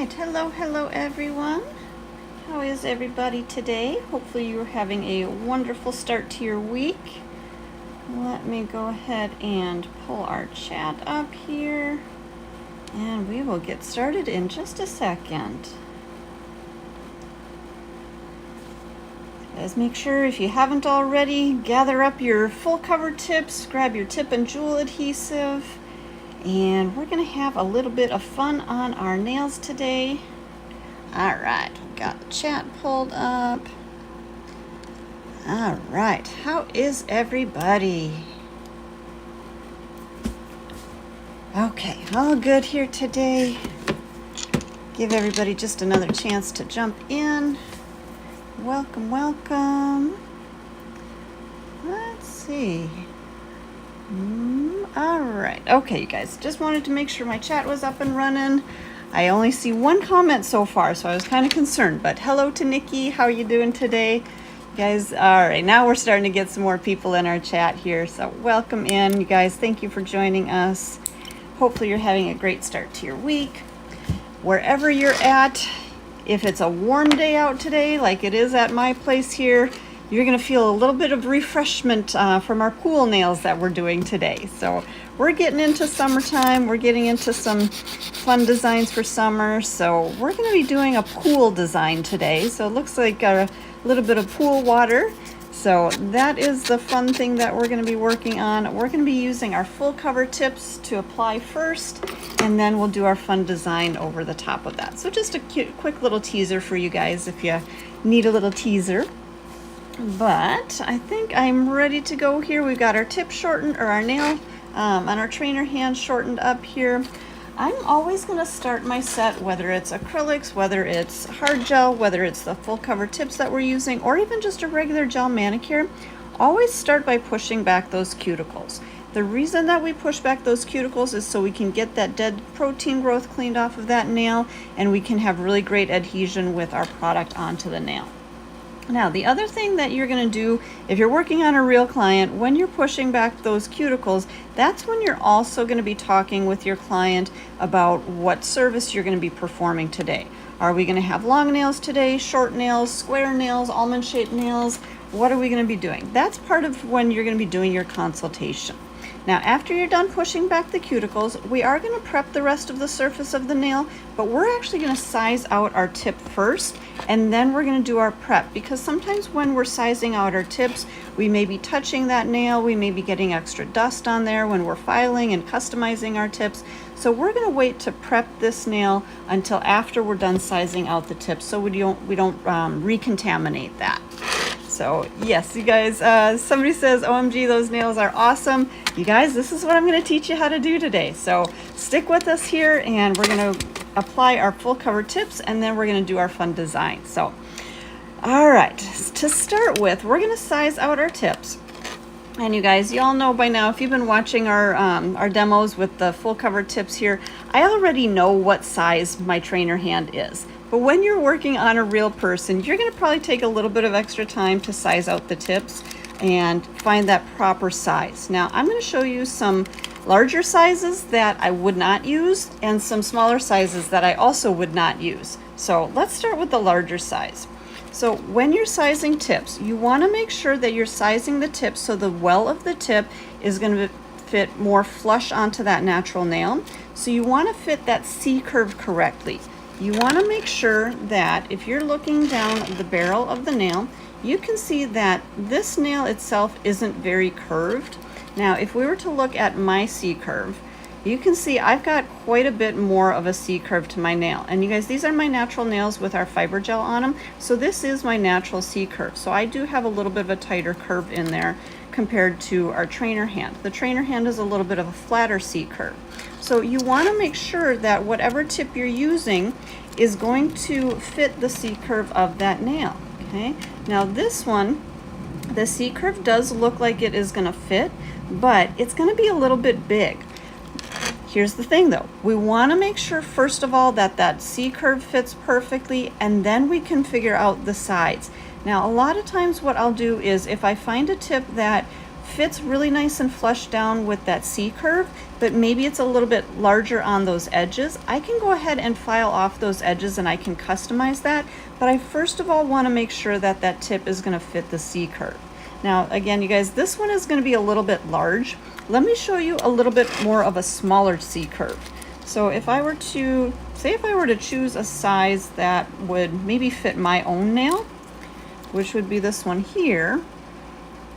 right, hello everyone. How is everybody today? Hopefully you're having a wonderful start to your week. Let me go ahead and pull our chat up here and we will get started in just a second. Guys, make sure if you haven't already, gather up your full cover tips, grab your tip and jewel adhesive, and we're gonna have a little bit of fun on our nails today. All right, got the chat pulled up. All right, how is everybody? Okay, all good here today. Give everybody just another chance to jump in. Welcome, welcome. Let's see. All right, okay, you guys, just wanted to make sure my chat was up and running. I only see one comment so far, so I was kind of concerned, but hello to Nikki. How are you doing today? You guys, all right, now we're starting to get some more people in our chat here, so welcome in, you guys. Thank you for joining us. Hopefully you're having a great start to your week. Wherever you're at, if it's a warm day out today, like it is at my place here, you're gonna feel a little bit of refreshment from our pool nails that we're doing today. So we're getting into summertime, we're getting into some fun designs for summer. So we're gonna be doing a pool design today. So it looks like a little bit of pool water. So that is the fun thing that we're gonna be working on. We're gonna be using our full cover tips to apply first, and then we'll do our fun design over the top of that. So just a quick little teaser for you guys if you need a little teaser. But I think I'm ready to go here. We've got our tip shortened, or our nail on our trainer hand shortened up here. I'm always going to start my set, whether it's acrylics, whether it's hard gel, whether it's the full cover tips that we're using, or even just a regular gel manicure, always start by pushing back those cuticles. The reason that we push back those cuticles is so we can get that dead protein growth cleaned off of that nail, and we can have really great adhesion with our product onto the nail. Now, the other thing that you're going to do if you're working on a real client, when you're pushing back those cuticles, that's when you're also going to be talking with your client about what service you're going to be performing today. Are we going to have long nails today, short nails, square nails, almond shaped nails? What are we going to be doing? That's part of when you're going to be doing your consultation. Now, after you're done pushing back the cuticles, we are going to prep the rest of the surface of the nail, but we're actually going to size out our tip first, and then we're going to do our prep, because sometimes when we're sizing out our tips, we may be touching that nail, we may be getting extra dust on there when we're filing and customizing our tips. So we're going to wait to prep this nail until after we're done sizing out the tips, so we don't recontaminate that. So yes, you guys, somebody says, OMG, those nails are awesome. You guys, this is what I'm going to teach you how to do today. So stick with us here, and we're going to apply our full cover tips, and then we're going to do our fun design. So, all right, to start with, we're going to size out our tips. And you guys, you all know by now, if you've been watching our demos with the full cover tips here, I already know what size my trainer hand is. But when you're working on a real person, you're going to probably take a little bit of extra time to size out the tips and find that proper size. Now, I'm going to show you some larger sizes that I would not use and some smaller sizes that I also would not use. So let's start with the larger size. So when you're sizing tips, you want to make sure that you're sizing the tip so the well of the tip is going to fit more flush onto that natural nail. So you want to fit that C curve correctly. You want to make sure that if you're looking down the barrel of the nail, you can see that this nail itself isn't very curved. Now, if we were to look at my C curve, you can see I've got quite a bit more of a C curve to my nail. And you guys, these are my natural nails with our fiber gel on them. So this is my natural C curve. So I do have a little bit of a tighter curve in there compared to our trainer hand. The trainer hand is a little bit of a flatter C curve. So you want to make sure that whatever tip you're using is going to fit the C curve of that nail. Okay. Now this one, the C curve does look like it is going to fit, but it's going to be a little bit big. Here's the thing though, we want to make sure first of all that that C curve fits perfectly, and then we can figure out the sides. Now, a lot of times what I'll do is if I find a tip that fits really nice and flush down with that C curve, but maybe it's a little bit larger on those edges. I can go ahead and file off those edges and I can customize that, but I first of all want to make sure that that tip is going to fit the C curve. Now again, you guys, this one is going to be a little bit large. Let me show you a little bit more of a smaller C curve. So if I were to, say if I were to choose a size that would maybe fit my own nail, which would be this one here,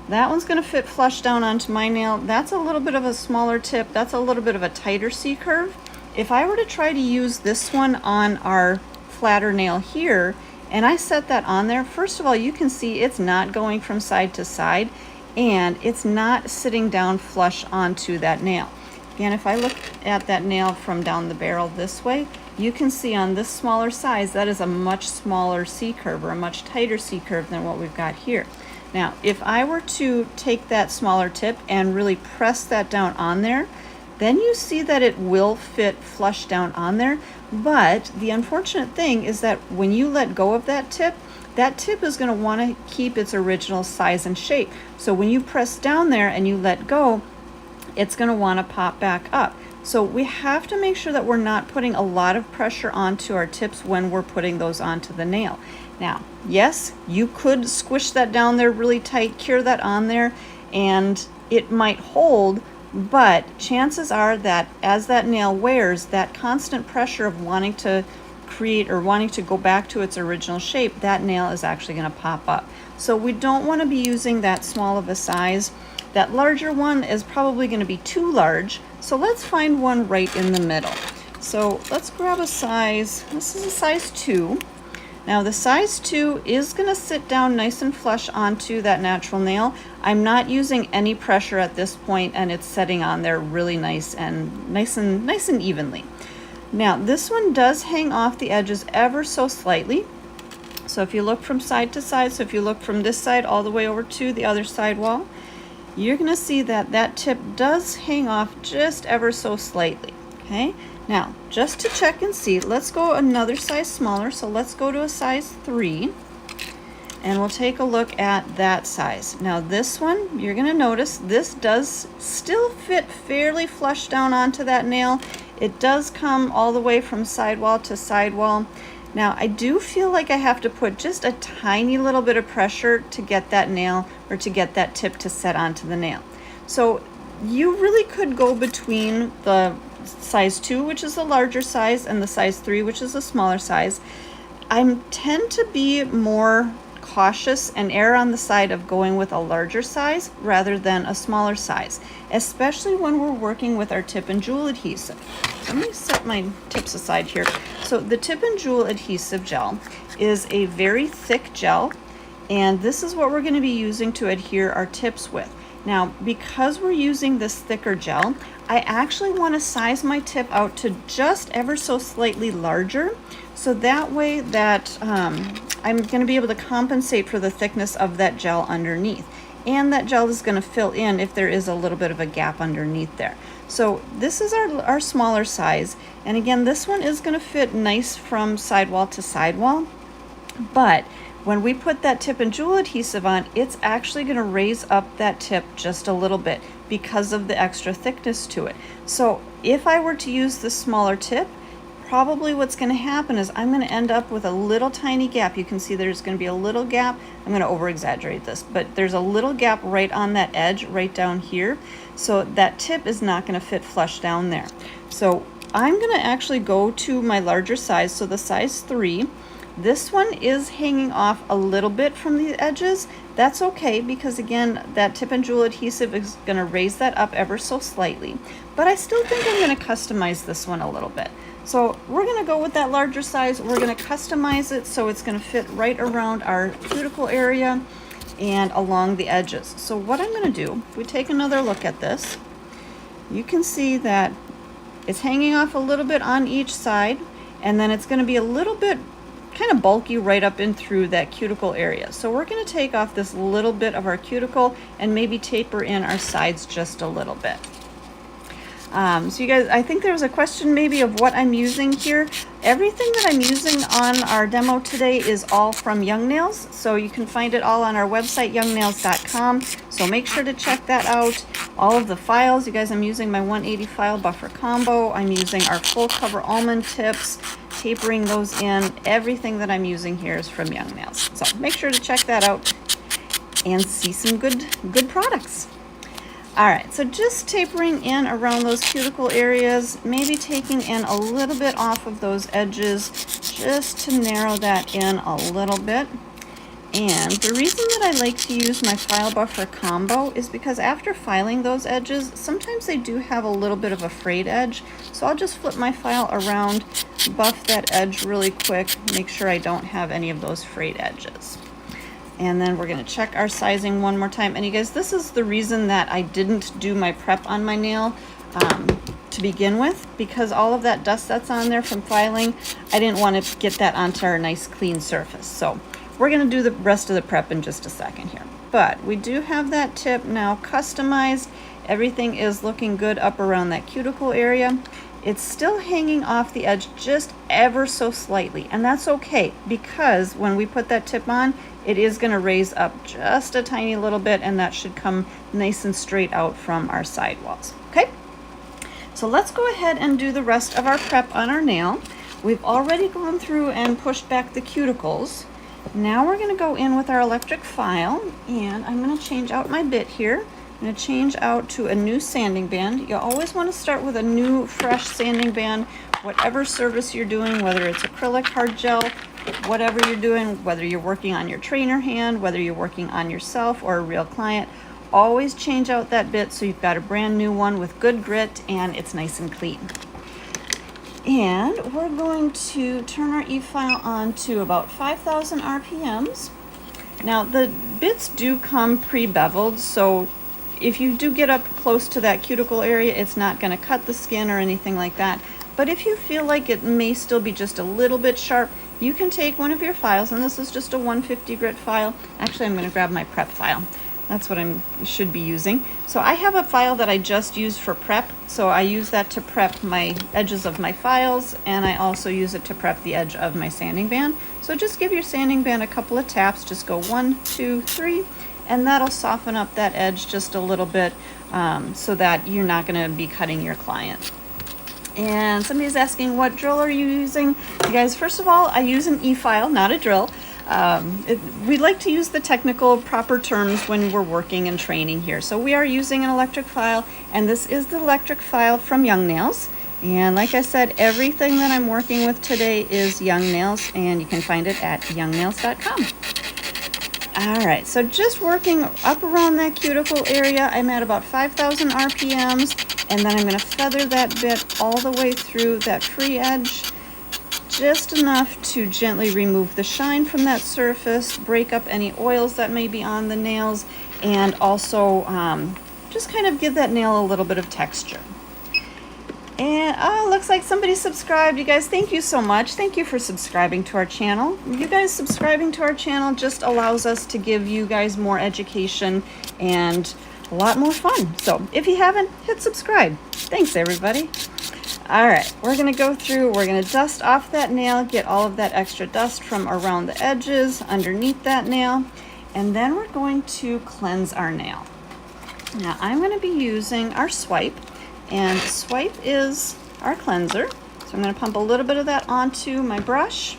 that one's going to fit flush down onto my nail. That's a little bit of a smaller tip. That's a little bit of a tighter C curve. If I were to try to use this one on our flatter nail here, and I set that on there, first of all, you can see it's not going from side to side, and it's not sitting down flush onto that nail. Again, if I look at that nail from down the barrel this way, you can see on this smaller size, that is a much smaller C curve, or a much tighter C curve than what we've got here. Now, if I were to take that smaller tip and really press that down on there, then you see that it will fit flush down on there. But the unfortunate thing is that when you let go of that tip is going to want to keep its original size and shape. So when you press down there and you let go, it's going to want to pop back up. So we have to make sure that we're not putting a lot of pressure onto our tips when we're putting those onto the nail. Now, yes, you could squish that down there really tight, cure that on there, and it might hold, but chances are that as that nail wears, that constant pressure of wanting to create or wanting to go back to its original shape, that nail is actually going to pop up. So we don't want to be using that small of a size. That larger one is probably going to be too large, so let's find one right in the middle. So let's grab a size, this is a size 2. Now the size 2 is going to sit down nice and flush onto that natural nail. I'm not using any pressure at this point, and it's setting on there really nice and evenly. Now this one does hang off the edges ever so slightly. So if you look from side to side, so if you look from this side all the way over to the other side wall, you're going to see that that tip does hang off just ever so slightly. Okay, now just to check and see, let's go another size smaller. So let's go to a size 3 and we'll take a look at that size. Now this one, you're going to notice this does still fit fairly flush down onto that nail. It does come all the way from sidewall to sidewall. Now I do feel like I have to put just a tiny little bit of pressure to get that nail, or to get that tip to set onto the nail. So you really could go between the size 2, which is the larger size, and the size 3, which is the smaller size. I tend to be more cautious and err on the side of going with a larger size rather than a smaller size, especially when we're working with our tip and jewel adhesive. Let me set my tips aside here. So the tip and jewel adhesive gel is a very thick gel, and this is what we're going to be using to adhere our tips with. Now, because we're using this thicker gel, I actually want to size my tip out to just ever so slightly larger, so that way that I'm going to be able to compensate for the thickness of that gel underneath. And that gel is going to fill in if there is a little bit of a gap underneath there. So this is our smaller size, and again, this one is going to fit nice from sidewall to sidewall, but when we put that tip and jewel adhesive on, it's actually going to raise up that tip just a little bit because of the extra thickness to it. So if I were to use the smaller tip, probably what's going to happen is I'm going to end up with a little tiny gap. You can see there's going to be a little gap. I'm going to over exaggerate this, but there's a little gap right on that edge right down here. So that tip is not going to fit flush down there. So I'm going to actually go to my larger size, so the size 3. This one is hanging off a little bit from the edges. That's okay, because again, that tip and jewel adhesive is going to raise that up ever so slightly. But I still think I'm going to customize this one a little bit. So we're going to go with that larger size. We're going to customize it so it's going to fit right around our cuticle area and along the edges. So what I'm going to do, if we take another look at this, you can see that it's hanging off a little bit on each side, and then it's going to be a little bit kind of bulky right up in through that cuticle area. So we're going to take off this little bit of our cuticle and maybe taper in our sides just a little bit. So you guys, I think there was a question maybe of what I'm using here. Everything that I'm using on our demo today is all from Young Nails. So you can find it all on our website, youngnails.com. So make sure to check that out. All of the files, you guys, I'm using my 180 file buffer combo. I'm using our full cover almond tips, tapering those in. Everything that I'm using here is from Young Nails. So make sure to check that out and see some good products. All right, so just tapering in around those cuticle areas, maybe taking in a little bit off of those edges just to narrow that in a little bit. And the reason that I like to use my file buffer combo is because after filing those edges, sometimes they do have a little bit of a frayed edge. So I'll just flip my file around, buff that edge really quick, make sure I don't have any of those frayed edges. And then we're gonna check our sizing one more time. And you guys, this is the reason that I didn't do my prep on my nail to begin with, because all of that dust that's on there from filing, I didn't want to get that onto our nice clean surface. So we're gonna do the rest of the prep in just a second here. But we do have that tip now customized. Everything is looking good up around that cuticle area. It's still hanging off the edge just ever so slightly, and that's okay, because when we put that tip on, it is going to raise up just a tiny little bit, and that should come nice and straight out from our sidewalls. Okay, so let's go ahead and do the rest of our prep on our nail. We've already gone through and pushed back the cuticles. Now we're going to go in with our electric file, and I'm going to change out my bit here. I'm going to change out to a new sanding band. You always want to start with a new, fresh sanding band, whatever service you're doing, whether it's acrylic, hard gel, whatever you're doing, whether you're working on your trainer hand, whether you're working on yourself or a real client, always change out that bit so you've got a brand new one with good grit and it's nice and clean. And we're going to turn our E-file on to about 5,000 RPMs. Now the bits do come pre-beveled, so if you do get up close to that cuticle area, it's not going to cut the skin or anything like that. But if you feel like it may still be just a little bit sharp, you can take one of your files, and this is just a 150 grit file. Actually, I'm going to grab my prep file. That's what I should be using. So I have a file that I just use for prep. So I use that to prep my edges of my files, and I also use it to prep the edge of my sanding band. So just give your sanding band a couple of taps. Just go 1, 2, 3. And that'll soften up that edge just a little bit so that you're not going to be cutting your client. And somebody's asking, what drill are you using? You guys, first of all, I use an E-file, not a drill. We like to use the technical proper terms when we're working and training here. So we are using an electric file, and this is the electric file from Young Nails. And like I said, everything that I'm working with today is Young Nails, and you can find it at youngnails.com. All right, so just working up around that cuticle area, I'm at about 5,000 RPMs, and then I'm going to feather that bit all the way through that free edge, just enough to gently remove the shine from that surface, break up any oils that may be on the nails, and also just kind of give that nail a little bit of texture. And looks like somebody subscribed. You guys, thank you so much. Thank you for subscribing to our channel. You guys subscribing to our channel just allows us to give you guys more education and a lot more fun. So if you haven't, hit subscribe. Thanks, everybody. All right, we're gonna go through, we're gonna dust off that nail, get all of that extra dust from around the edges, underneath that nail, and then we're going to cleanse our nail. Now I'm gonna be using our Swipe. And Swipe is our cleanser. So I'm going to pump a little bit of that onto my brush.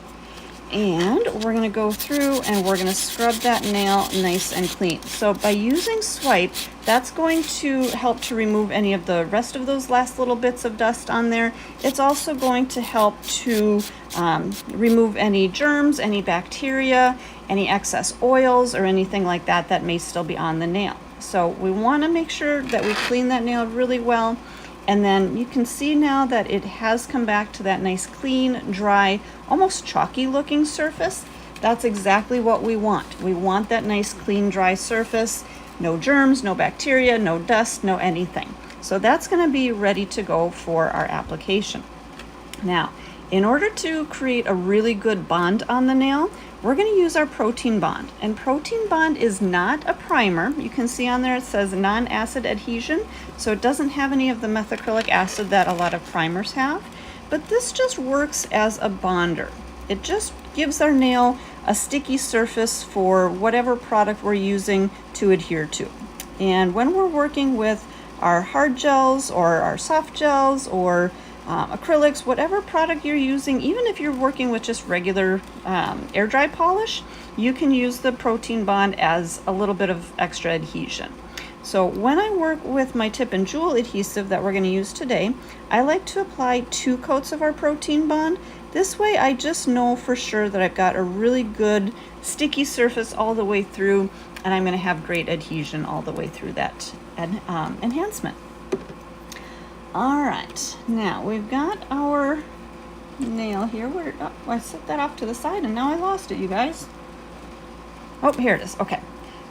And we're going to go through and we're going to scrub that nail nice and clean. So by using Swipe, that's going to help to remove any of the rest of those last little bits of dust on there. It's also going to help to remove any germs, any bacteria, any excess oils, or anything like that that may still be on the nail. So we want to make sure that we clean that nail really well. And then you can see now that it has come back to that nice clean, dry, almost chalky looking surface. That's exactly what we want. We want that nice clean, dry surface. No germs, no bacteria, no dust, no anything. So that's going to be ready to go for our application. Now, in order to create a really good bond on the nail, we're going to use our Protein Bond. And Protein Bond is not a primer. You can see on there it says non-acid adhesion, so it doesn't have any of the methacrylic acid that a lot of primers have. But this just works as a bonder. It just gives our nail a sticky surface for whatever product we're using to adhere to. And when we're working with our hard gels or our soft gels or acrylics, whatever product you're using, even if you're working with just regular air dry polish, you can use the Protein Bond as a little bit of extra adhesion. So when I work with my tip and jewel adhesive that we're going to use today, I like to apply 2 coats of our Protein Bond. This way I just know for sure that I've got a really good sticky surface all the way through, and I'm going to have great adhesion all the way through that enhancement. All right, now we've got our nail here. I set that off to the side and now I lost it, you guys. Oh, here it is. Okay,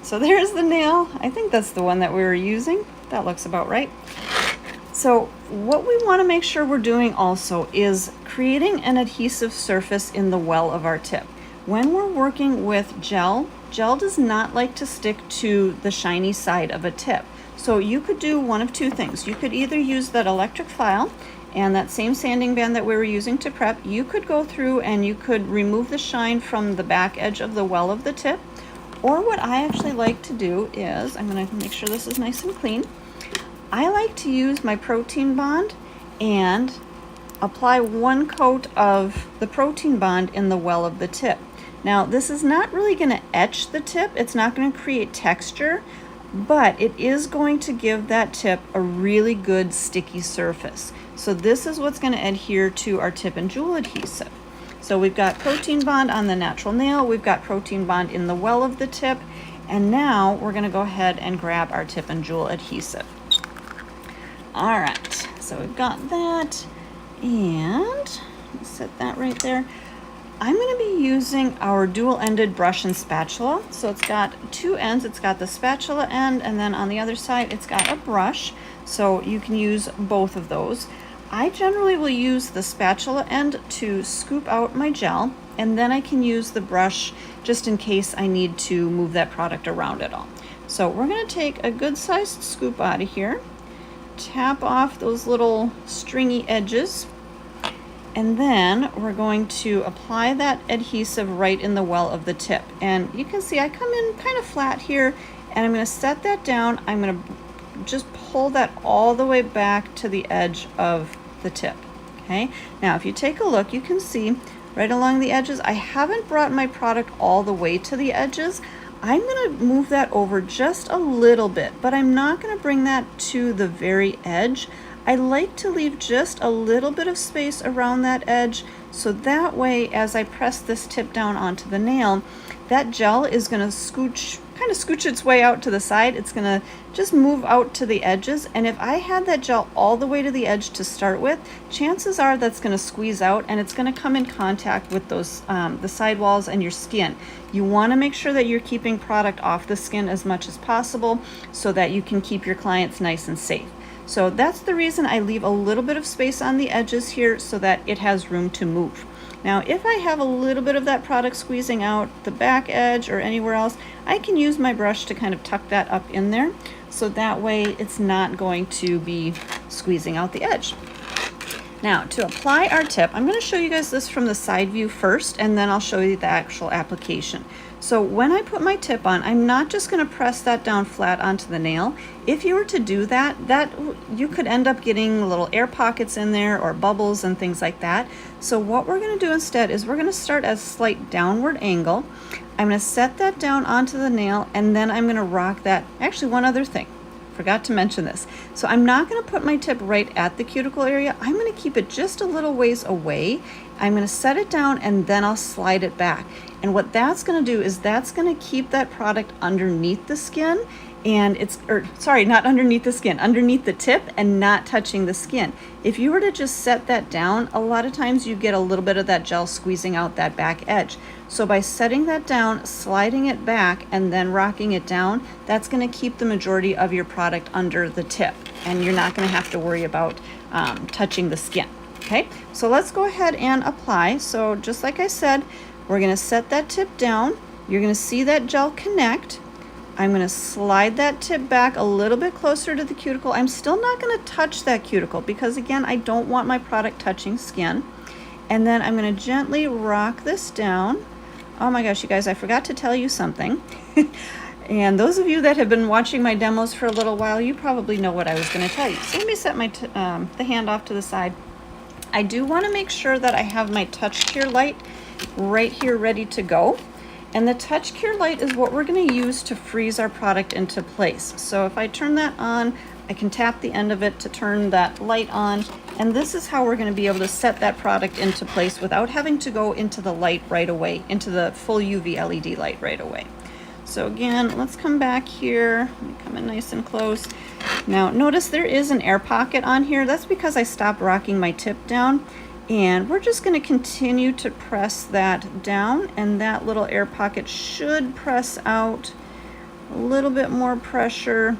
so there's the nail. I think that's the one that we were using. That looks about right. So what we want to make sure we're doing also is creating an adhesive surface in the well of our tip. When we're working with gel does not like to stick to the shiny side of a tip. So you could do one of 2 things. You could either use that electric file and that same sanding band that we were using to prep. You could go through and you could remove the shine from the back edge of the well of the tip. Or what I actually like to do is, I'm going to make sure this is nice and clean. I like to use my Protein Bond and apply 1 coat of the Protein Bond in the well of the tip. Now this is not really going to etch the tip, it's not going to create texture, but it is going to give that tip a really good sticky surface. So this is what's going to adhere to our tip and jewel adhesive. So we've got Protein Bond on the natural nail, we've got Protein Bond in the well of the tip, and now we're going to go ahead and grab our tip and jewel adhesive. All right, so we've got that, and set that right there. I'm going to be using our dual-ended brush and spatula. So it's got 2 ends. It's got the spatula end, and then on the other side it's got a brush. So you can use both of those. I generally will use the spatula end to scoop out my gel, and then I can use the brush just in case I need to move that product around at all. So we're going to take a good-sized scoop out of here, tap off those little stringy edges, and then we're going to apply that adhesive right in the well of the tip. And you can see I come in kind of flat here, and I'm going to set that down. I'm going to just pull that all the way back to the edge of the tip. Okay, now if you take a look, you can see right along the edges, I haven't brought my product all the way to the edges. I'm going to move that over just a little bit, but I'm not going to bring that to the very edge. I like to leave just a little bit of space around that edge, so that way as I press this tip down onto the nail, that gel is going to kind of scooch its way out to the side. It's going to just move out to the edges, and if I had that gel all the way to the edge to start with, chances are that's going to squeeze out and it's going to come in contact with those the sidewalls and your skin. You want to make sure that you're keeping product off the skin as much as possible so that you can keep your clients nice and safe. So that's the reason I leave a little bit of space on the edges here so that it has room to move. Now, if I have a little bit of that product squeezing out the back edge or anywhere else, I can use my brush to kind of tuck that up in there. So that way it's not going to be squeezing out the edge. Now, to apply our tip, I'm going to show you guys this from the side view first, and then I'll show you the actual application. So when I put my tip on, I'm not just going to press that down flat onto the nail. If you were to do that, you could end up getting little air pockets in there or bubbles and things like that. So what we're going to do instead is we're going to start at a slight downward angle. I'm going to set that down onto the nail, and then I'm going to rock that. Actually, one other thing. Forgot to mention this. So I'm not going to put my tip right at the cuticle area. I'm going to keep it just a little ways away. I'm going to set it down and then I'll slide it back. And what that's going to do is that's going to keep that product underneath the skin, and not underneath the skin, underneath the tip and not touching the skin. If you were to just set that down, a lot of times you get a little bit of that gel squeezing out that back edge. So by setting that down, sliding it back, and then rocking it down, that's going to keep the majority of your product under the tip, and you're not going to have to worry about touching the skin. Okay, so let's go ahead and apply. So just like I said, We're going to set that tip down. You're going to see that gel connect. I'm going to slide that tip back a little bit closer to the cuticle. I'm still not going to touch that cuticle because, again, I don't want my product touching skin. And then I'm going to gently rock this down. Oh my gosh, you guys, I forgot to tell you something. And those of you that have been watching my demos for a little while, you probably know what I was going to tell you. So let me set my the hand off to the side. I do want to make sure that I have my touch cure light right here ready to go. And the touch cure light is what we're going to use to freeze our product into place. So if I turn that on, I can tap the end of it to turn that light on. And this is how we're going to be able to set that product into place without having to go into the light right away, into the full UV LED light right away. So again, let's come back here. Let me come in nice and close. Now notice there is an air pocket on here. That's because I stopped rocking my tip down. And we're just going to continue to press that down, and that little air pocket should press out. A little bit more pressure.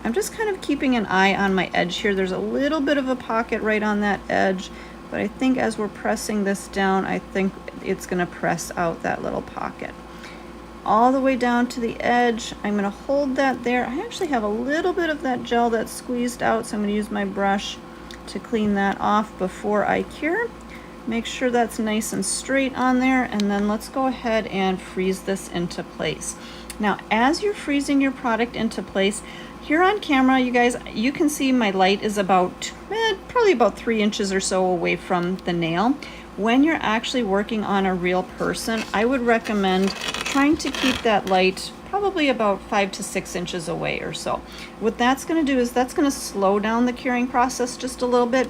I'm just kind of keeping an eye on my edge here. There's a little bit of a pocket right on that edge, but I think as we're pressing this down, I think it's going to press out that little pocket. All the way down to the edge. I'm going to hold that there. I actually have a little bit of that gel that's squeezed out, so I'm going to use my brush to clean that off before I cure. Make sure that's nice and straight on there, and then let's go ahead and freeze this into place. Now, as you're freezing your product into place, here on camera, you guys, you can see my light is about, probably about 3 inches or so away from the nail. When you're actually working on a real person, I would recommend trying to keep that light probably about 5 to 6 inches away or so. What that's going to do is that's going to slow down the curing process just a little bit.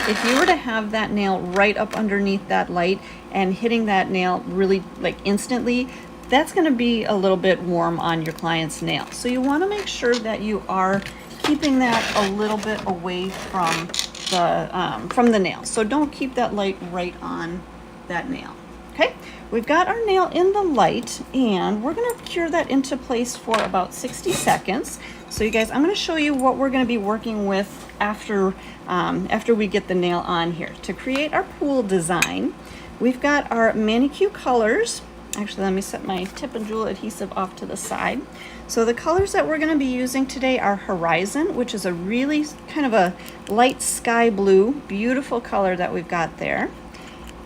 If you were to have that nail right up underneath that light and hitting that nail really like instantly, that's going to be a little bit warm on your client's nail. So you want to make sure that you are keeping that a little bit away from the nail. So don't keep that light right on that nail. Okay, we've got our nail in the light, and we're going to cure that into place for about 60 seconds. So you guys, I'm going to show you what we're going to be working with after we get the nail on here. To create our pool design, we've got our ManiQ colors. Actually, let me set my tip and Jewel adhesive off to the side. So the colors that we're going to be using today are Horizon, which is a really kind of a light sky blue, beautiful color that we've got there.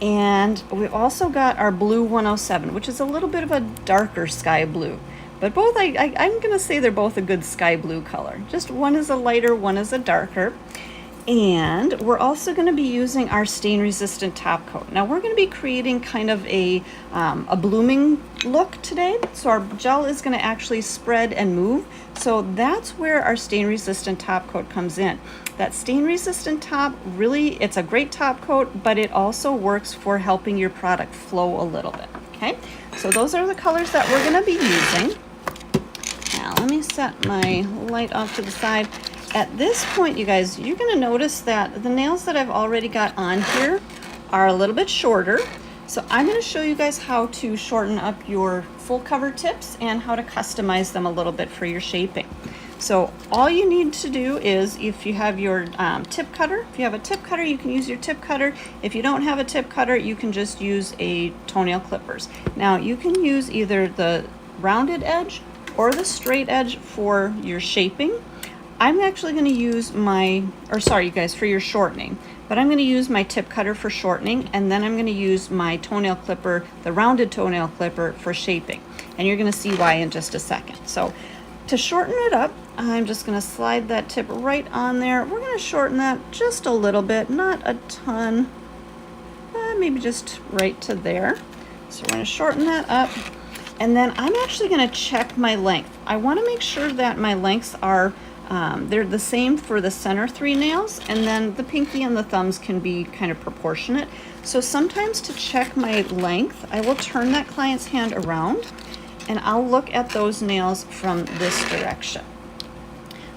And we've also got our Blue 107, which is a little bit of a darker sky blue. But both, I'm going to say they're both a good sky blue color. Just one is a lighter, one is a darker. And we're also going to be using our stain resistant top coat. Now we're going to be creating kind of a blooming look today. So our gel is going to actually spread and move. So that's where our stain resistant top coat comes in. That stain resistant top, really, it's a great top coat, but it also works for helping your product flow a little bit. Okay, so those are the colors that we're going to be using. Now let me set my light off to the side. At this point, you guys, you're going to notice that the nails that I've already got on here are a little bit shorter. So I'm going to show you guys how to shorten up your full cover tips and how to customize them a little bit for your shaping. So all you need to do is, if you have your tip cutter, if you have a tip cutter, you can use your tip cutter. If you don't have a tip cutter, you can just use a toenail clippers. Now you can use either the rounded edge or the straight edge for your shaping. I'm actually going to use for your shortening, but I'm going to use my tip cutter for shortening, and then I'm going to use my toenail clipper, the rounded toenail clipper, for shaping. And you're going to see why in just a second. So to shorten it up, I'm just going to slide that tip right on there. We're going to shorten that just a little bit, not a ton, maybe just right to there. So we're going to shorten that up. And then I'm actually going to check my length. I want to make sure that my lengths are they're the same for the center 3 nails, and then the pinky and the thumbs can be kind of proportionate. So sometimes to check my length, I will turn that client's hand around and I'll look at those nails from this direction.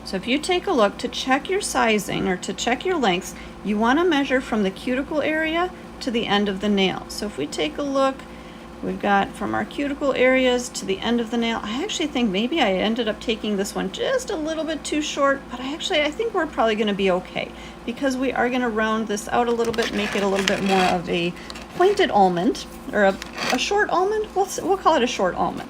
So if you take a look to check your sizing or to check your lengths, you want to measure from the cuticle area to the end of the nail. So if we take a look, we've got from our cuticle areas to the end of the nail. I actually think maybe I ended up taking this one just a little bit too short, but I think we're probably going to be okay because we are going to round this out a little bit, make it a little bit more of a pointed almond, or a short almond. We'll call it a short almond.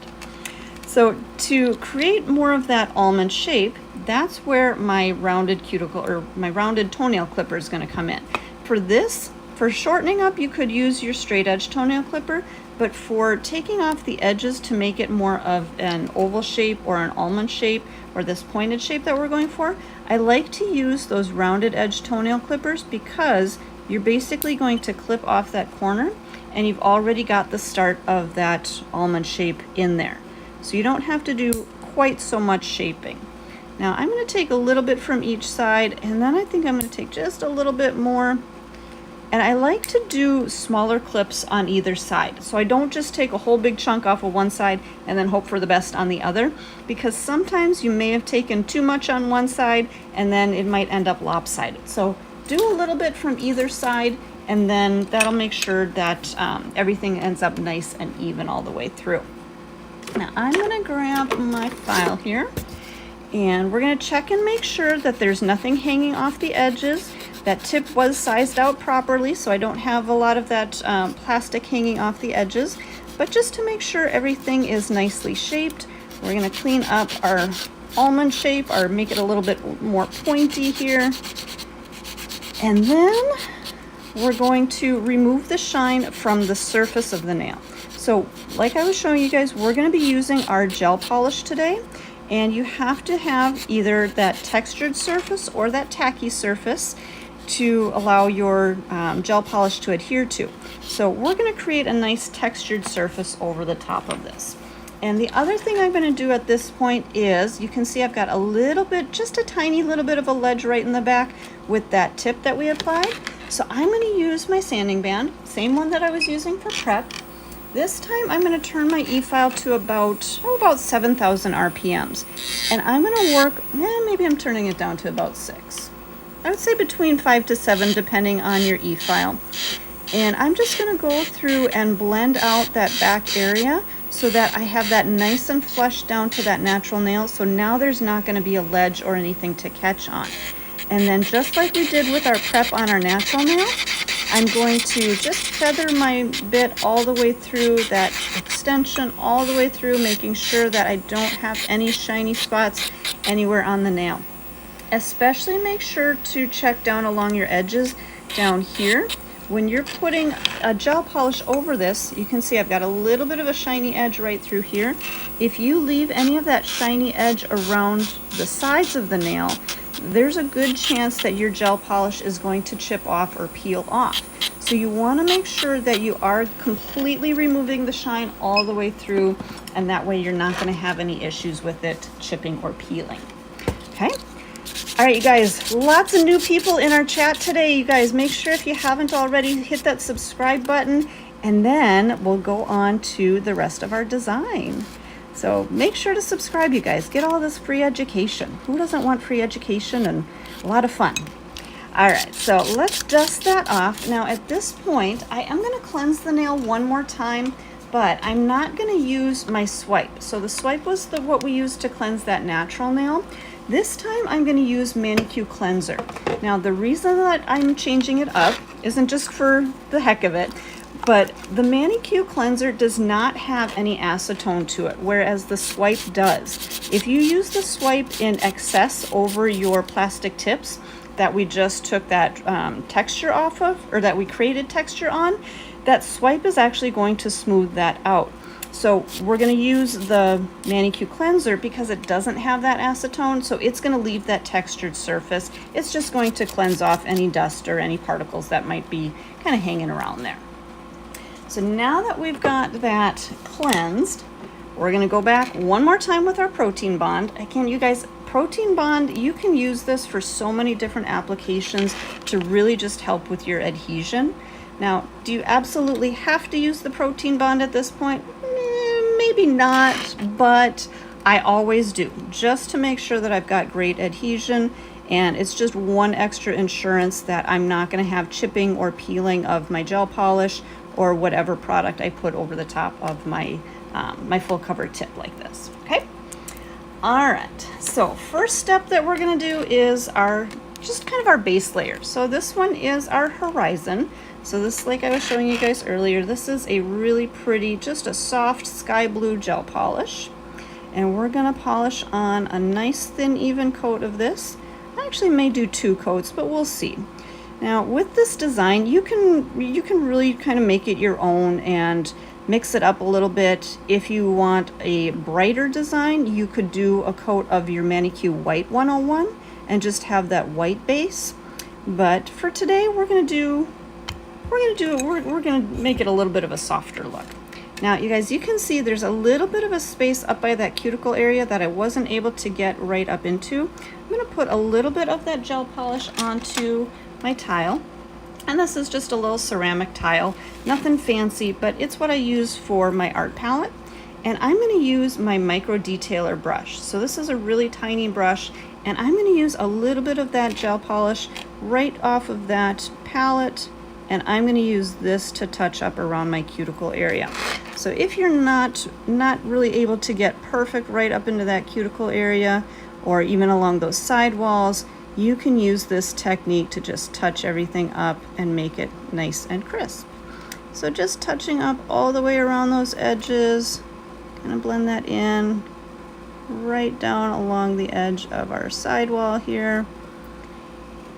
So to create more of that almond shape, that's where my rounded cuticle or my rounded toenail clipper is going to come in. For this, for shortening up, you could use your straight edge toenail clipper, but for taking off the edges to make it more of an oval shape or an almond shape or this pointed shape that we're going for, I like to use those rounded edge toenail clippers because you're basically going to clip off that corner and you've already got the start of that almond shape in there. So you don't have to do quite so much shaping. Now I'm going to take a little bit from each side, and then I think I'm going to take just a little bit more. And I like to do smaller clips on either side. So I don't just take a whole big chunk off of one side and then hope for the best on the other, because sometimes you may have taken too much on one side and then it might end up lopsided. So do a little bit from either side, and then that'll make sure that everything ends up nice and even all the way through. Now I'm going to grab my file here, and we're going to check and make sure that there's nothing hanging off the edges. That tip was sized out properly, so I don't have a lot of that plastic hanging off the edges. But just to make sure everything is nicely shaped, we're going to clean up our almond shape, or make it a little bit more pointy here. And then we're going to remove the shine from the surface of the nail. So like I was showing you guys, we're going to be using our gel polish today, and you have to have either that textured surface or that tacky surface to allow your gel polish to adhere to. So we're going to create a nice textured surface over the top of this. And the other thing I'm going to do at this point is, you can see I've got a little bit, just a tiny little bit of a ledge right in the back with that tip that we applied. So I'm going to use my sanding band, same one that I was using for prep. This time I'm going to turn my e-file to about 7,000 RPMs. And I'm going to work, maybe I'm turning it down to about 6. I would say between 5 to 7 depending on your e-file. And I'm just going to go through and blend out that back area so that I have that nice and flush down to that natural nail. So now there's not going to be a ledge or anything to catch on. And then just like we did with our prep on our natural nail, I'm going to just feather my bit all the way through that extension, all the way through, making sure that I don't have any shiny spots anywhere on the nail. Especially make sure to check down along your edges down here. When you're putting a gel polish over this, you can see I've got a little bit of a shiny edge right through here. If you leave any of that shiny edge around the sides of the nail, there's a good chance that your gel polish is going to chip off or peel off. So you want to make sure that you are completely removing the shine all the way through, and that way you're not going to have any issues with it chipping or peeling. Okay? All right, you guys, lots of new people in our chat today. You guys, make sure if you haven't already, hit that subscribe button, and then we'll go on to the rest of our design. So make sure to subscribe, you guys. Get all this free education. Who doesn't want free education and a lot of fun? All right, so let's dust that off. Now at this point, I am going to cleanse the nail one more time, but I'm not going to use my swipe. So the swipe was what we used to cleanse that natural nail. This time I'm going to use ManiQ Cleanser. Now the reason that I'm changing it up isn't just for the heck of it, but the ManiQ Cleanser does not have any acetone to it, whereas the swipe does. If you use the swipe in excess over your plastic tips that we just took that texture off of, or that we created texture on, that swipe is actually going to smooth that out. So we're going to use the ManiQ Cleanser because it doesn't have that acetone, so it's going to leave that textured surface. It's just going to cleanse off any dust or any particles that might be kind of hanging around there. So now that we've got that cleansed, we're going to go back one more time with our protein bond. Again, you guys, protein bond, you can use this for so many different applications to really just help with your adhesion. Now, do you absolutely have to use the protein bond at this point? Maybe not, but I always do, just to make sure that I've got great adhesion, and it's just one extra insurance that I'm not going to have chipping or peeling of my gel polish or whatever product I put over the top of my my full cover tip like this. Okay. All right. So first step that we're going to do is our just kind of our base layer. So this one is our Horizon. So this, like I was showing you guys earlier, this is a really pretty, just a soft sky blue gel polish. And we're gonna polish on a nice thin even coat of this. I actually may do 2 coats, but we'll see. Now with this design, you can really kind of make it your own and mix it up a little bit. If you want a brighter design, you could do a coat of your ManiQ White 101 and just have that white base. But for today, we're gonna make it a little bit of a softer look. Now, you guys, you can see there's a little bit of a space up by that cuticle area that I wasn't able to get right up into. I'm gonna put a little bit of that gel polish onto my tile. And this is just a little ceramic tile, nothing fancy, but it's what I use for my art palette. And I'm gonna use my micro detailer brush. So this is a really tiny brush, and I'm gonna use a little bit of that gel polish right off of that palette, and I'm gonna use this to touch up around my cuticle area. So if you're not really able to get perfect right up into that cuticle area, or even along those side walls, you can use this technique to just touch everything up and make it nice and crisp. So just touching up all the way around those edges, gonna blend that in right down along the edge of our sidewall here.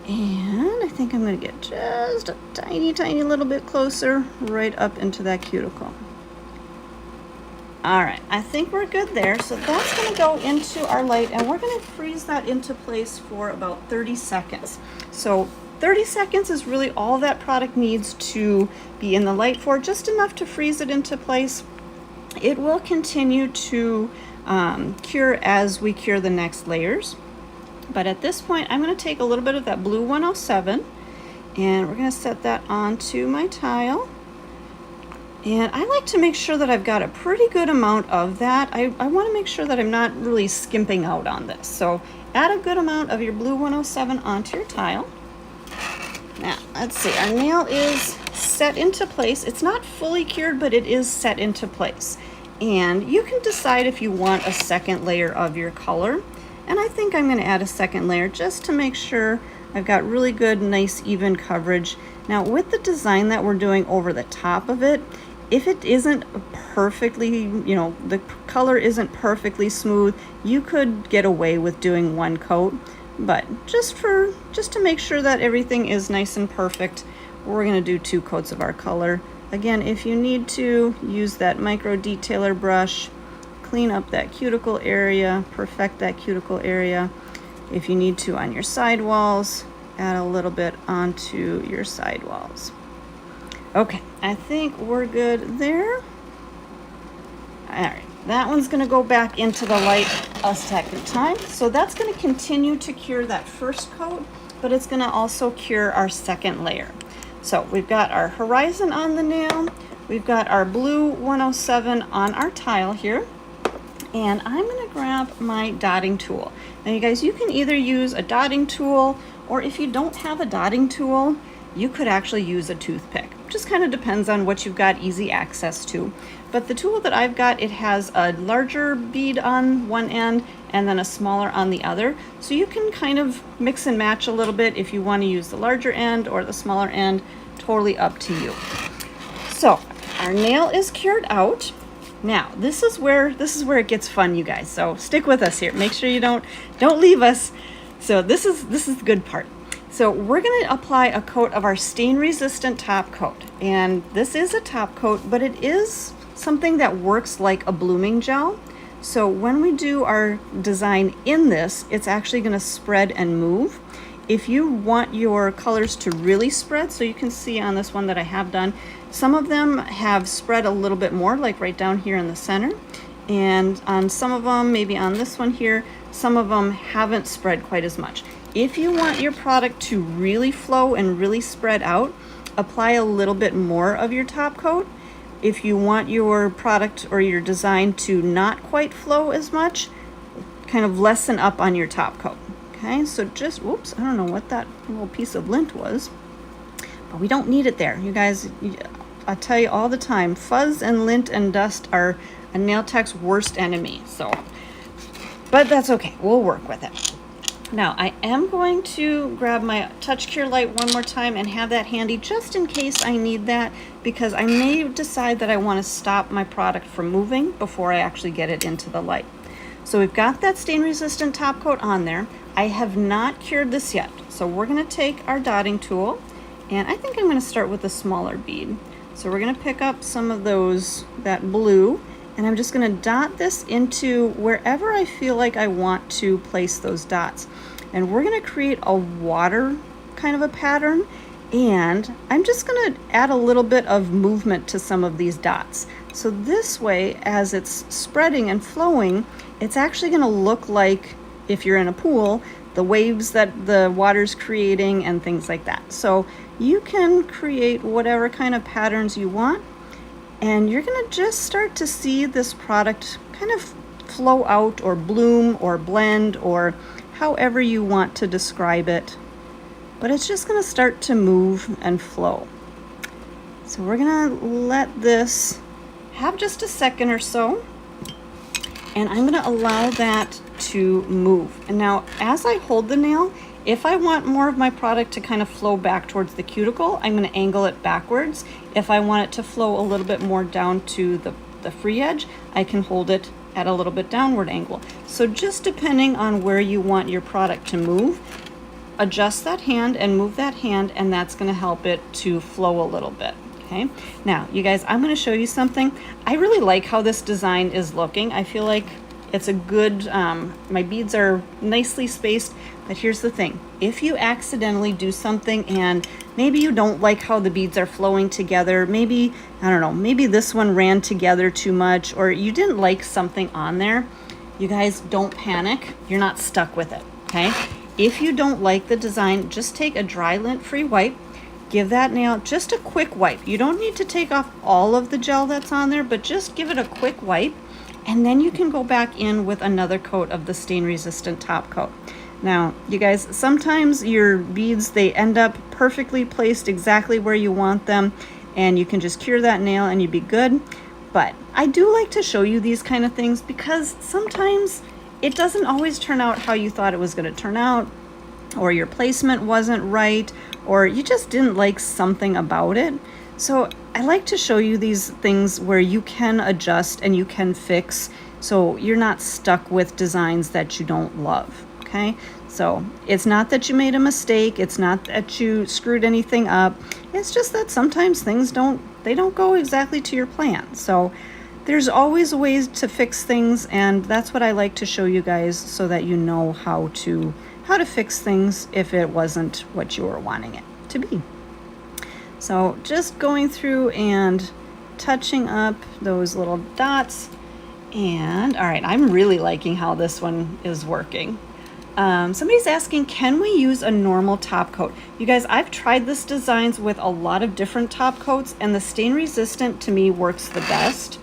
And I think I'm gonna get just a tiny little bit closer right up into that cuticle. All right, I think we're good there. So that's gonna go into our light, and we're gonna freeze that into place for about 30 seconds. So 30 seconds is really all that product needs to be in the light for, just enough to freeze it into place. It will continue to cure as we cure the next layers. But at this point, I'm gonna take a little bit of that blue 107, and we're gonna set that onto my tile. And I like to make sure that I've got a pretty good amount of that. I want to make sure that I'm not really skimping out on this. So add a good amount of your blue 107 onto your tile. Now, let's see, our nail is set into place. It's not fully cured, but it is set into place. And you can decide if you want a second layer of your color. And I think I'm going to add a second layer just to make sure I've got really good, nice, even coverage. Now, with the design that we're doing over the top of it, if it isn't perfectly, the color isn't perfectly smooth, you could get away with doing 1 coat. But just to make sure that everything is nice and perfect, we're going to do 2 coats of our color. Again, if you need to, use that micro detailer brush, clean up that cuticle area, perfect that cuticle area. If you need to on your sidewalls, add a little bit onto your sidewalls. Okay, I think we're good there. All right, that one's gonna go back into the light a second time. So that's gonna continue to cure that first coat, but it's gonna also cure our second layer. So we've got our Horizon on the nail, we've got our blue 107 on our tile here, and I'm gonna grab my dotting tool. Now you guys, you can either use a dotting tool, or if you don't have a dotting tool, you could actually use a toothpick. Just kind of depends on what you've got easy access to. But the tool that I've got, it has a larger bead on one end and then a smaller on the other. So you can kind of mix and match a little bit if you want to use the larger end or the smaller end, totally up to you. So our nail is cured out. Now, this is where it gets fun, you guys. So stick with us here. Make sure you don't leave us. So this is the good part. So we're going to apply a coat of our stain-resistant top coat. And this is a top coat, but it is something that works like a blooming gel. So when we do our design in this, it's actually going to spread and move. If you want your colors to really spread, so you can see on this one that I have done, some of them have spread a little bit more, like right down here in the center. And on some of them, maybe on this one here, some of them haven't spread quite as much. If you want your product to really flow and really spread out, apply a little bit more of your top coat. If you want your product or your design to not quite flow as much, kind of lessen up on your top coat. Okay, so just, whoops, I don't know what that little piece of lint was, but we don't need it there. You guys, I tell you all the time, fuzz and lint and dust are a nail tech's worst enemy. So, but that's okay, we'll work with it. Now I am going to grab my Touch Cure light one more time and have that handy just in case I need that, because I may decide that I want to stop my product from moving before I actually get it into the light. So we've got that stain resistant top coat on there. I have not cured this yet. So we're going to take our dotting tool, and I think I'm going to start with a smaller bead. So we're going to pick up some of that blue, and I'm just going to dot this into wherever I feel like I want to place those dots. And we're going to create a water kind of a pattern, and I'm just going to add a little bit of movement to some of these dots. So this way, as it's spreading and flowing, it's actually going to look like, if you're in a pool, the waves that the water's creating and things like that. So you can create whatever kind of patterns you want, and you're going to just start to see this product kind of flow out or bloom or blend or however you want to describe it. But it's just going to start to move and flow. So we're going to let this have just a second or so, and I'm going to allow that to move. And now as I hold the nail, if I want more of my product to kind of flow back towards the cuticle, I'm going to angle it backwards. If I want it to flow a little bit more down to the free edge, I can hold it at a little bit downward angle. So just depending on where you want your product to move, adjust that hand and move that hand, and that's going to help it to flow a little bit. Okay, now you guys, I'm going to show you something. I really like how this design is looking. I feel like it's a good, my beads are nicely spaced, but here's the thing. If you accidentally do something and maybe you don't like how the beads are flowing together, maybe, I don't know, maybe this one ran together too much, or you didn't like something on there, you guys, don't panic. You're not stuck with it, okay? If you don't like the design, just take a dry lint-free wipe, give that nail just a quick wipe. You don't need to take off all of the gel that's on there, but just give it a quick wipe, and then you can go back in with another coat of the stain resistant top coat. Now, you guys, sometimes your beads, they end up perfectly placed exactly where you want them, and you can just cure that nail and you'd be good. But I do like to show you these kind of things because sometimes it doesn't always turn out how you thought it was going to turn out, or your placement wasn't right, or you just didn't like something about it. So I like to show you these things where you can adjust and you can fix, so you're not stuck with designs that you don't love. Okay, so it's not that you made a mistake, it's not that you screwed anything up, it's just that sometimes things don't go exactly to your plan. So there's always ways to fix things, and that's what I like to show you guys, so that you know how to fix things if it wasn't what you were wanting it to be. So just going through and touching up those little dots, and all right, I'm really liking how this one is working. Somebody's asking, can we use a normal top coat? You guys, I've tried this designs with a lot of different top coats, and the stain resistant to me works the best.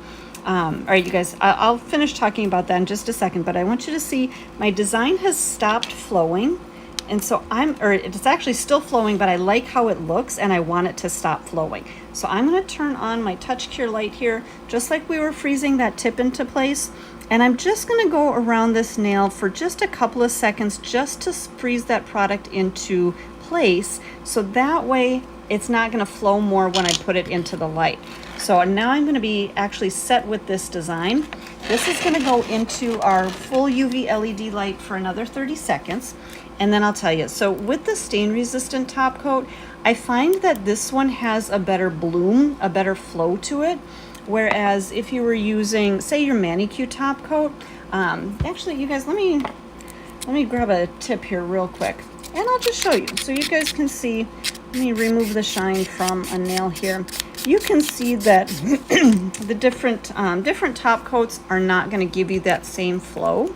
All right, you guys, I'll finish talking about that in just a second, but I want you to see my design has stopped flowing. And so it's actually still flowing, but I like how it looks and I want it to stop flowing. So I'm going to turn on my Touch Cure light here, just like we were freezing that tip into place. And I'm just going to go around this nail for just a couple of seconds just to freeze that product into place. So that way it's not going to flow more when I put it into the light. So now I'm going to be actually set with this design. This is going to go into our full UV LED light for another 30 seconds. And then I'll tell you, so with the stain resistant top coat, I find that this one has a better bloom, a better flow to it. Whereas if you were using, say, your ManiQ top coat, actually, you guys, let me grab a tip here real quick, and I'll just show you so you guys can see. Let me remove the shine from a nail here. You can see that the different top coats are not going to give you that same flow.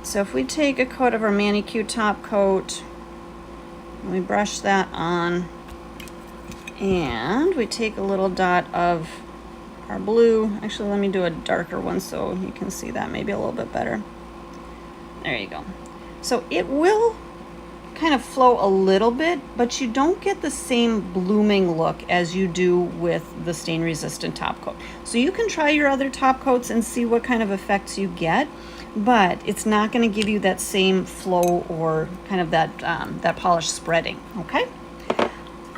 So if we take a coat of our ManiQ top coat, we brush that on, and we take a little dot of our blue. Actually, let me do a darker one so you can see that maybe a little bit better. There you go. So it will kind of flow a little bit, but you don't get the same blooming look as you do with the stain resistant top coat. So you can try your other top coats and see what kind of effects you get. but it's not going to give you that same flow or kind of that polish spreading. Okay.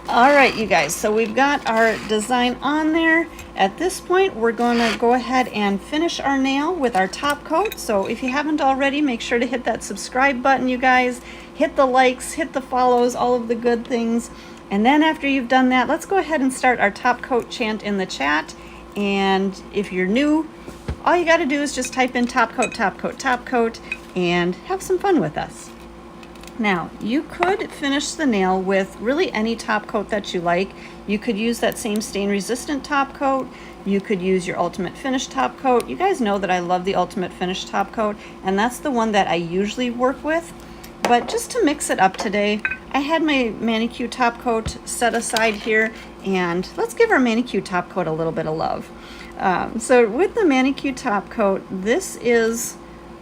All right, you guys, so we've got our design on there. At this point, we're going to go ahead and finish our nail with our top coat. So if you haven't already, make sure to hit that subscribe button, you guys. Hit the likes, hit the follows, all of the good things. And then after you've done that, let's go ahead and start our top coat chant in the chat. And if you're new, all you got to do is just type in top coat, top coat, top coat, and have some fun with us. Now, you could finish the nail with really any top coat that you like. You could use that same stain resistant top coat. You could use your Ultimate Finish top coat. You guys know that I love the Ultimate Finish top coat, and that's the one that I usually work with. But just to mix it up today, I had my ManiQ top coat set aside here, and let's give our ManiQ top coat a little bit of love. So with the ManiQ top coat, this is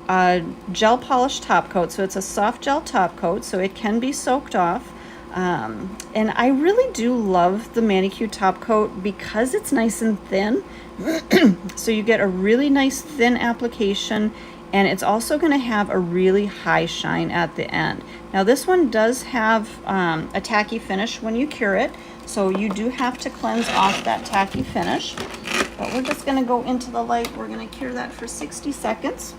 a gel polish top coat, so it's a soft gel top coat, so it can be soaked off. And I really do love the ManiQ top coat because it's nice and thin. So you get a really nice thin application, and it's also going to have a really high shine at the end. Now this one does have a tacky finish when you cure it, so you do have to cleanse off that tacky finish. But we're just going to go into the light. We're going to cure that for 60 seconds.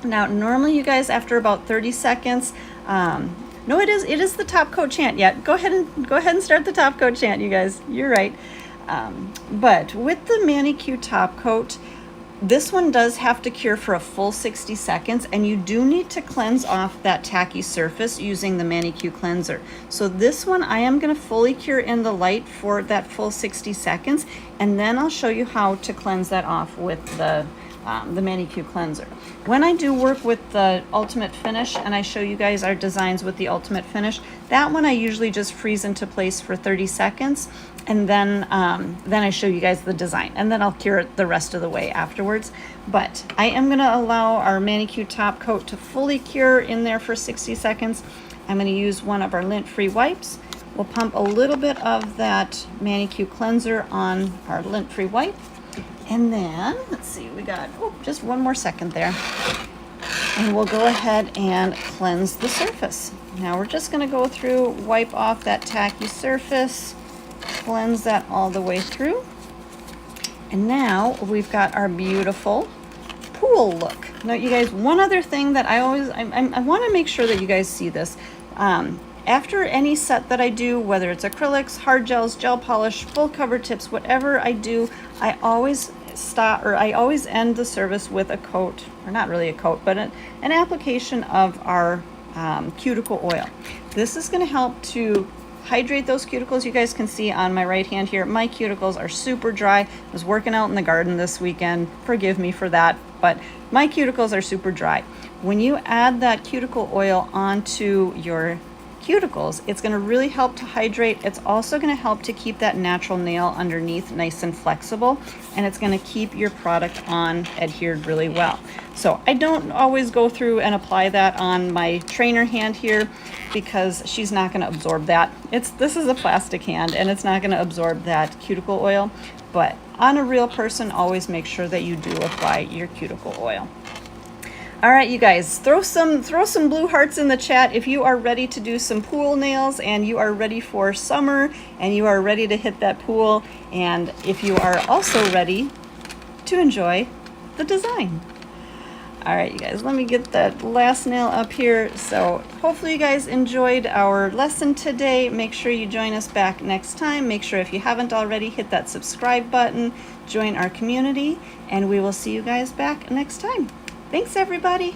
Now, normally you guys, after about 30 seconds, no, it is the top coat chant yet. Go ahead and start the top coat chant, you guys. You're right. But with the ManiQ top coat, this one does have to cure for a full 60 seconds, and you do need to cleanse off that tacky surface using the ManiQ Cleanser. So this one, I am going to fully cure in the light for that full 60 seconds, and then I'll show you how to cleanse that off with the ManiQ Cleanser. When I do work with the Ultimate Finish and I show you guys our designs with the Ultimate Finish, that one I usually just freeze into place for 30 seconds, and then I show you guys the design, and then I'll cure it the rest of the way afterwards. But I am going to allow our ManiQ top coat to fully cure in there for 60 seconds. I'm going to use one of our lint-free wipes. We'll pump a little bit of that ManiQ Cleanser on our lint-free wipe. And then, let's see, we got, just one more second there. And we'll go ahead and cleanse the surface. Now we're just gonna go through, wipe off that tacky surface, cleanse that all the way through. And now we've got our beautiful pool look. Now you guys, one other thing that I wanna make sure that you guys see this. After any set that I do, whether it's acrylics, hard gels, gel polish, full cover tips, whatever I do, I always end the service with a coat, or not really a coat, but an application of our cuticle oil. This is going to help to hydrate those cuticles. You guys can see on my right hand here, my cuticles are super dry. I was working out in the garden this weekend. Forgive me for that, but my cuticles are super dry. When you add that cuticle oil onto your cuticles, it's going to really help to hydrate. It's also going to help to keep that natural nail underneath nice and flexible, and it's going to keep your product on adhered really well. So I don't always go through and apply that on my trainer hand here because she's not going to absorb that. This is a plastic hand and it's not going to absorb that cuticle oil, but on a real person, always make sure that you do apply your cuticle oil. All right, you guys, throw some blue hearts in the chat if you are ready to do some pool nails and you are ready for summer and you are ready to hit that pool, and if you are also ready to enjoy the design. All right, you guys, let me get that last nail up here. So hopefully you guys enjoyed our lesson today. Make sure you join us back next time. Make sure if you haven't already, hit that subscribe button, join our community, and we will see you guys back next time. Thanks, everybody.